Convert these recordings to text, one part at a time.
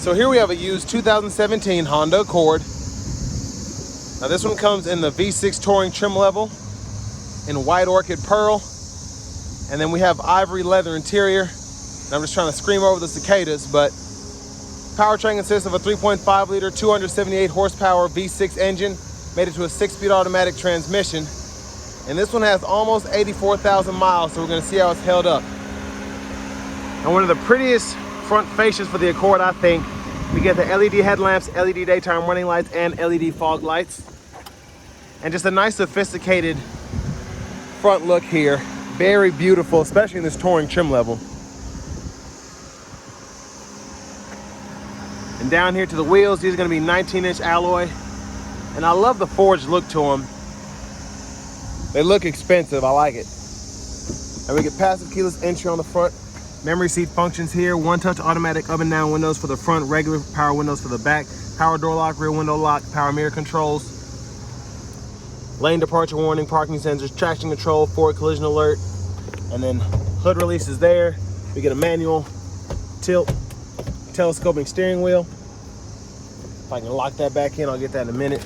So here we have a used 2017 Honda Accord. Now this one comes in the V6 Touring trim level in white orchid pearl. And then we have ivory leather interior. And I'm just trying to scream over the cicadas, but powertrain consists of a 3.5 liter, 278 horsepower V6 engine, made it to a 6-speed automatic transmission. And this one has almost 84,000 miles, so we're gonna see how it's held up. And one of the prettiest front fascias for the Accord, I think, we get the LED headlamps, LED daytime running lights, and LED fog lights. And just a nice sophisticated front look here. Very beautiful, especially in this touring trim level. And down here to the wheels, these are gonna be 19-inch alloy. And I love the forged look to them. They look expensive, I like it. And we get passive keyless entry on the front. Memory seat functions here. One-touch automatic up and down windows for the front, regular power windows for the back, power door lock, rear window lock, power mirror controls, lane departure warning, parking sensors, traction control, forward collision alert, and then hood release is there. We get a manual tilt, telescoping steering wheel. If I can lock that back in, I'll get that in a minute.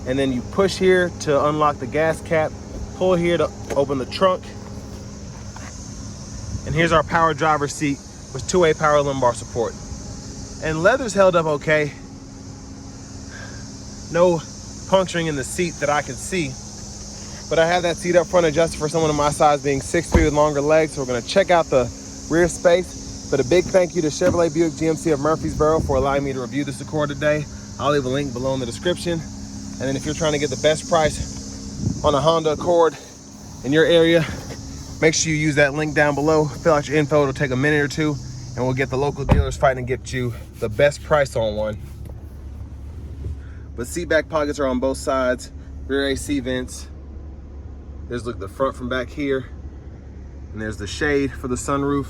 And then you push here to unlock the gas cap, pull here to open the trunk. And here's our power driver's seat with 2-way power lumbar support. And leather's held up okay. No puncturing in the seat that I can see. But I have that seat up front adjusted for someone of my size, being 6'3" with longer legs. So we're gonna check out the rear space. But a big thank you to Chevrolet Buick GMC of Murfreesboro for allowing me to review this Accord today. I'll leave a link below in the description. And then if you're trying to get the best price on a Honda Accord in your area, make sure you use that link down below. Fill out your info, it'll take a minute or two, and we'll get the local dealers fighting to get you the best price on one. But seat back pockets are on both sides, rear AC vents. There's look the front from back here, and there's the shade for the sunroof.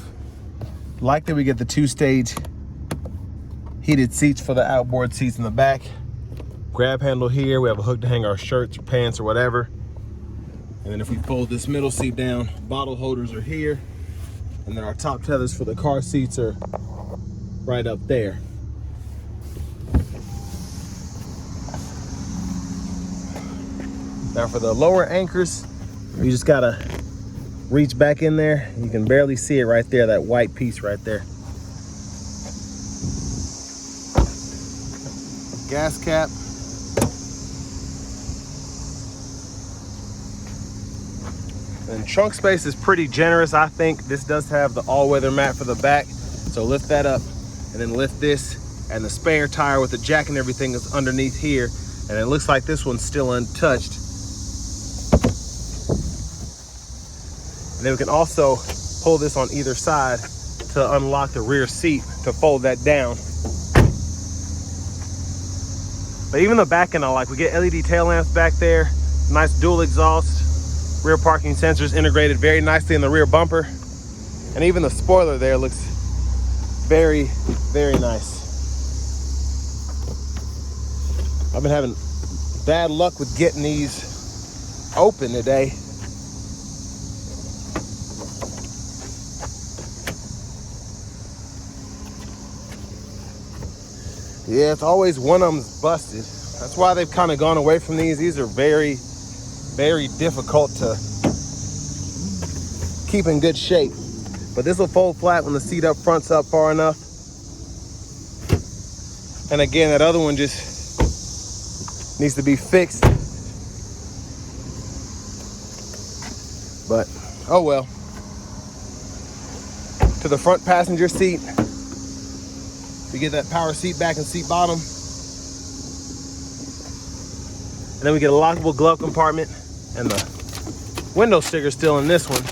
Like that we get the 2-stage heated seats for the outboard seats in the back. Grab handle here, we have a hook to hang our shirts or pants or whatever. And then if we fold this middle seat down, bottle holders are here. And then our top tethers for the car seats are right up there. Now for the lower anchors, you just gotta reach back in there. You can barely see it right there, that white piece right there. Gas cap. And trunk space is pretty generous, I think. This does have the all-weather mat for the back. So lift that up and then lift this, and the spare tire with the jack and everything is underneath here. And it looks like this one's still untouched. And then we can also pull this on either side to unlock the rear seat to fold that down. But even the back end I like. We get LED tail lamps back there, nice dual exhaust, rear parking sensors integrated very nicely in the rear bumper. And even the spoiler there looks very, very nice. I've been having bad luck with getting these open today. Yeah, it's always one of them's busted. That's why they've kind of gone away from these. These are very, very difficult to keep in good shape. But this will fold flat when the seat up front's up far enough. And again, that other one just needs to be fixed. But, oh well. To the front passenger seat, we get that power seat back and seat bottom. And then we get a lockable glove compartment, and the window sticker still in this one.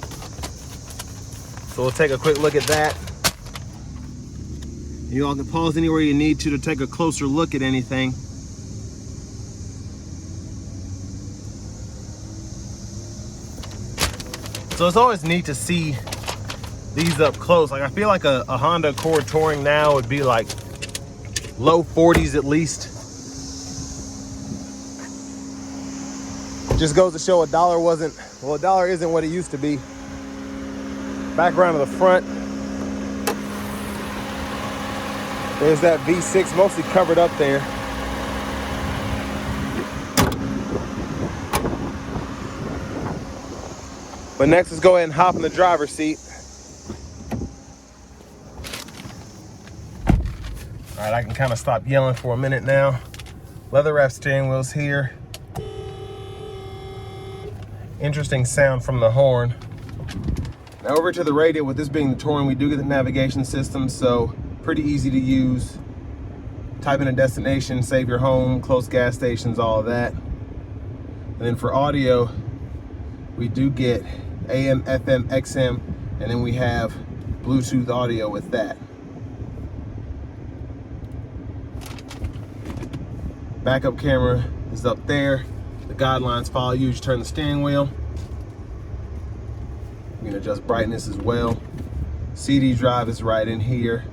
So we'll take a quick look at that. You all can pause anywhere you need to take a closer look at anything. So it's always neat to see these up close. Like I feel like a Honda Accord Touring now would be like low 40s at least. Just goes to show a dollar isn't what it used to be. Back around to the front. There's that V6 mostly covered up there. But next, let's go ahead and hop in the driver's seat. All right, I can kind of stop yelling for a minute now. Leather wrap steering wheel's here. Interesting sound from the horn. Now over to the radio, with this being the Touring, we do get the navigation system, so pretty easy to use. Type in a destination, save your home, close gas stations, all of that. And then for audio, we do get AM, FM, XM, and then we have Bluetooth audio with that. Backup camera is up there. The guidelines follow you. You turn the steering wheel. You can adjust brightness as well. CD drive is right in here.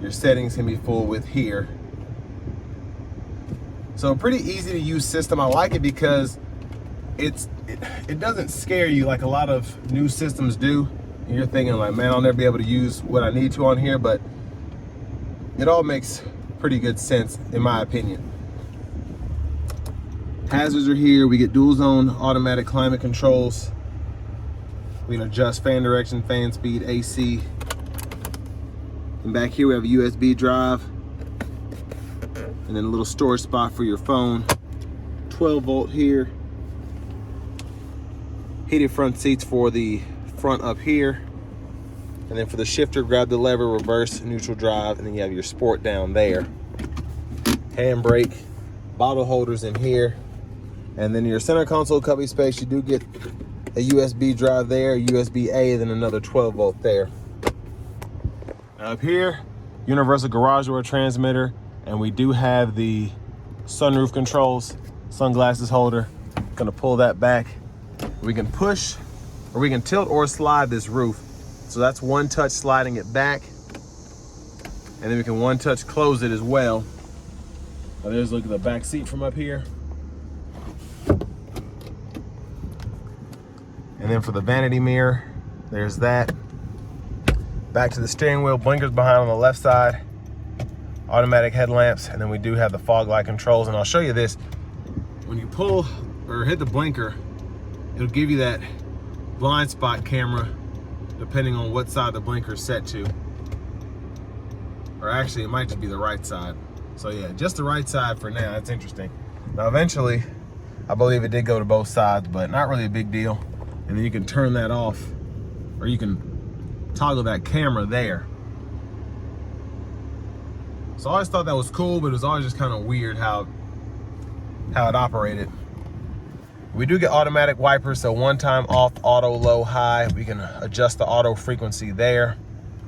Your settings can be full with here. So a pretty easy to use system. I like it because it doesn't scare you like a lot of new systems do. And you're thinking like, man, I'll never be able to use what I need to on here, but it all makes pretty good sense in my opinion. Hazards are here. We get dual zone automatic climate controls. We can adjust fan direction, fan speed, AC. And back here we have a USB drive. And then a little storage spot for your phone. 12 volt here. Heated front seats for the front up here. And then for the shifter, grab the lever, reverse, neutral drive, and then you have your sport down there. Handbrake, bottle holders in here. And then your center console cubby space, you do get a USB drive there, USB-A, then another 12 volt there. Now up here, universal garage door transmitter, and we do have the sunroof controls, sunglasses holder. Gonna pull that back. We can push, or we can tilt or slide this roof. So that's one touch sliding it back. And then we can one touch close it as well. Now there's a look at the back seat from up here. And then for the vanity mirror, there's that. Back to the steering wheel, blinkers behind on the left side, automatic headlamps, and then we do have the fog light controls. And I'll show you this. When you pull or hit the blinker, it'll give you that blind spot camera depending on what side the blinker is set to. Or actually, it might just be the right side. So yeah, just the right side for now. That's interesting. Now eventually, I believe it did go to both sides, but not really a big deal. And then you can turn that off, or you can toggle that camera there. So I always thought that was cool, but it was always just kind of weird how it operated. We do get automatic wipers, so one time off, auto, low, high. We can adjust the auto frequency there,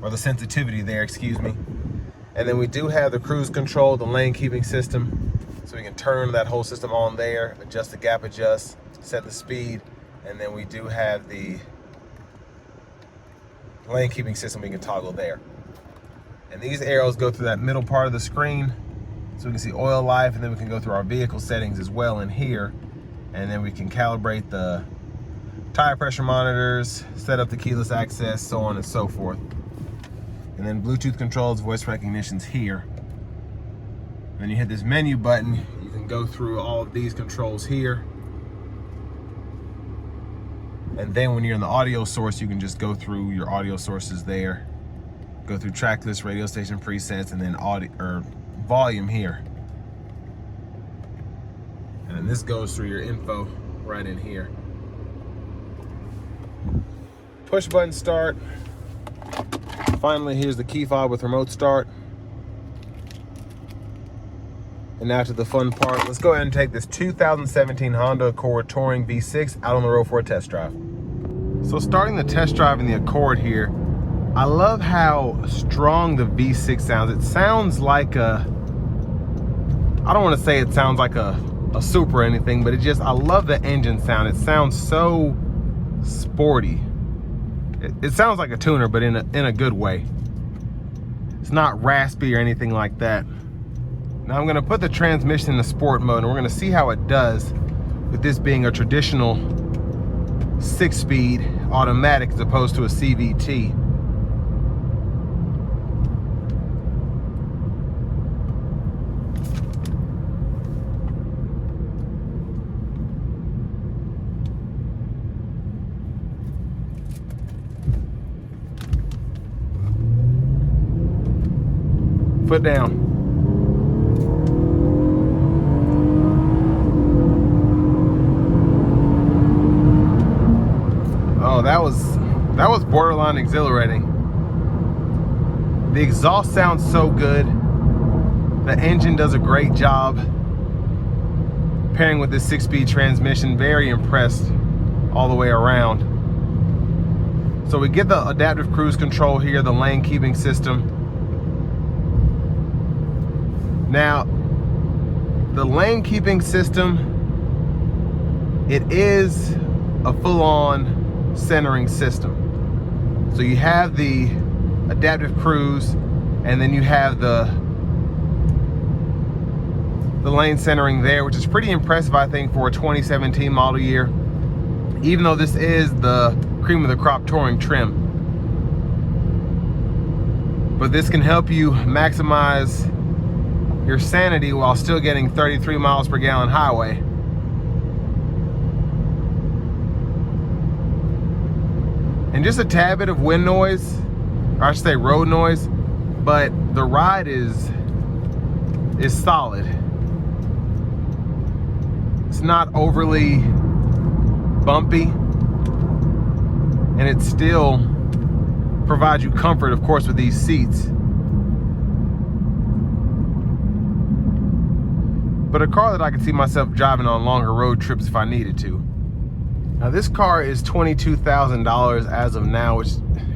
or the sensitivity there, excuse me. And then we do have the cruise control, the lane keeping system. So we can turn that whole system on there, adjust the gap adjust, set the speed. And then we do have the lane keeping system we can toggle there. And these arrows go through that middle part of the screen. So we can see oil life, and then we can go through our vehicle settings as well in here. And then we can calibrate the tire pressure monitors, set up the keyless access, so on and so forth. And then Bluetooth controls, voice recognition's here. And then you hit this menu button, you can go through all of these controls here. And then when you're in the audio source, you can just go through your audio sources there. Go through track list, radio station presets, and then audio or volume here. And then this goes through your info right in here. Push button start. Finally, here's the key fob with remote start. And now to the fun part. Let's go ahead and take this 2017 Honda Accord Touring V6 out on the road for a test drive. So starting the test drive in the Accord here, I love how strong the V6 sounds. It sounds like I don't want to say it sounds like a Super or anything, but I love the engine sound. It sounds so sporty. It sounds like a tuner, but in a good way. It's not raspy or anything like that. Now I'm gonna put the transmission in the sport mode, and we're gonna see how it does with this being a traditional 6-speed automatic as opposed to a CVT. Foot down. Oh, that was borderline exhilarating. The exhaust sounds so good. The engine does a great job. Pairing with this 6-speed transmission, very impressed all the way around. So we get the adaptive cruise control here, the lane keeping system. Now, the lane keeping system, it is a full-on centering system. So you have the adaptive cruise, and then you have the lane centering there, which is pretty impressive, I think, for a 2017 model year, even though this is the cream of the crop touring trim. But this can help you maximize your sanity while still getting 33 miles per gallon highway. And just a tad bit of wind noise, or I should say road noise, but the ride is solid. It's not overly bumpy, and it still provides you comfort, of course, with these seats. But a car that I could see myself driving on longer road trips if I needed to. Now this car is $22,000 as of now, which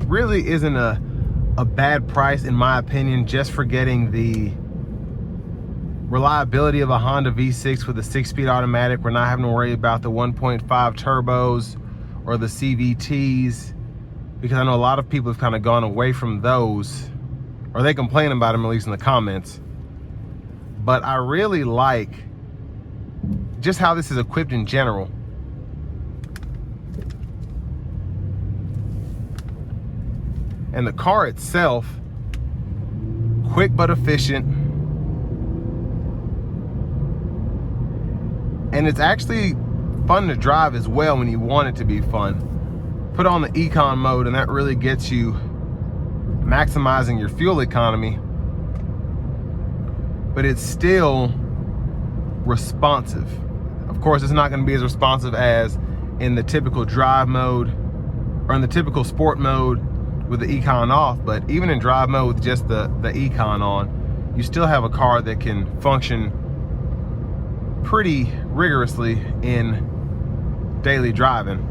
really isn't a bad price in my opinion, just for getting the reliability of a Honda V6 with a 6-speed automatic. We're not having to worry about the 1.5 turbos or the CVTs, because I know a lot of people have kind of gone away from those, or they complain about them, at least in the comments. But I really like just how this is equipped in general. And the car itself, quick but efficient. And it's actually fun to drive as well when you want it to be fun. Put on the econ mode and that really gets you maximizing your fuel economy. But it's still responsive. Of course, it's not going to be as responsive as in the typical drive mode or in the typical sport mode with the econ off, but even in drive mode with just the econ on, you still have a car that can function pretty rigorously in daily driving.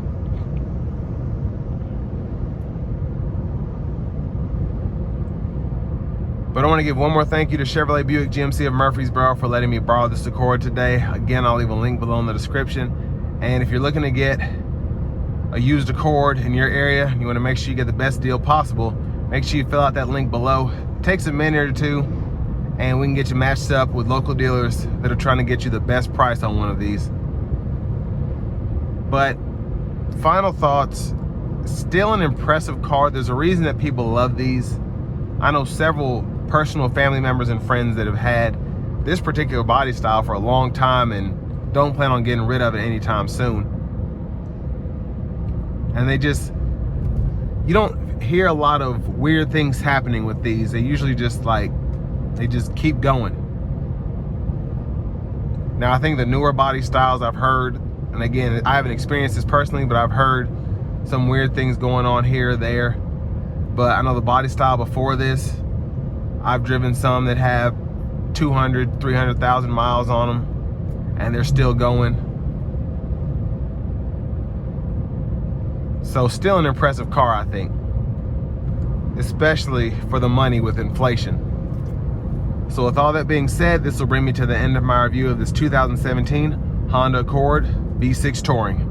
But I want to give one more thank you to Chevrolet Buick GMC of Murfreesboro for letting me borrow this Accord today. Again, I'll leave a link below in the description. And if you're looking to get a used Accord in your area and you want to make sure you get the best deal possible, make sure you fill out that link below. It takes a minute or two, and we can get you matched up with local dealers that are trying to get you the best price on one of these. But final thoughts, still an impressive car. There's a reason that people love these. I know several personal family members and friends that have had this particular body style for a long time and don't plan on getting rid of it anytime soon. And you don't hear a lot of weird things happening with these. They usually just they just keep going. Now, I think the newer body styles I've heard, and again, I haven't experienced this personally, but I've heard some weird things going on here or there. But I know the body style before this, I've driven some that have 200, 300,000 miles on them, and they're still going. So still an impressive car, I think, especially for the money with inflation. So with all that being said, this will bring me to the end of my review of this 2017 Honda Accord V6 Touring.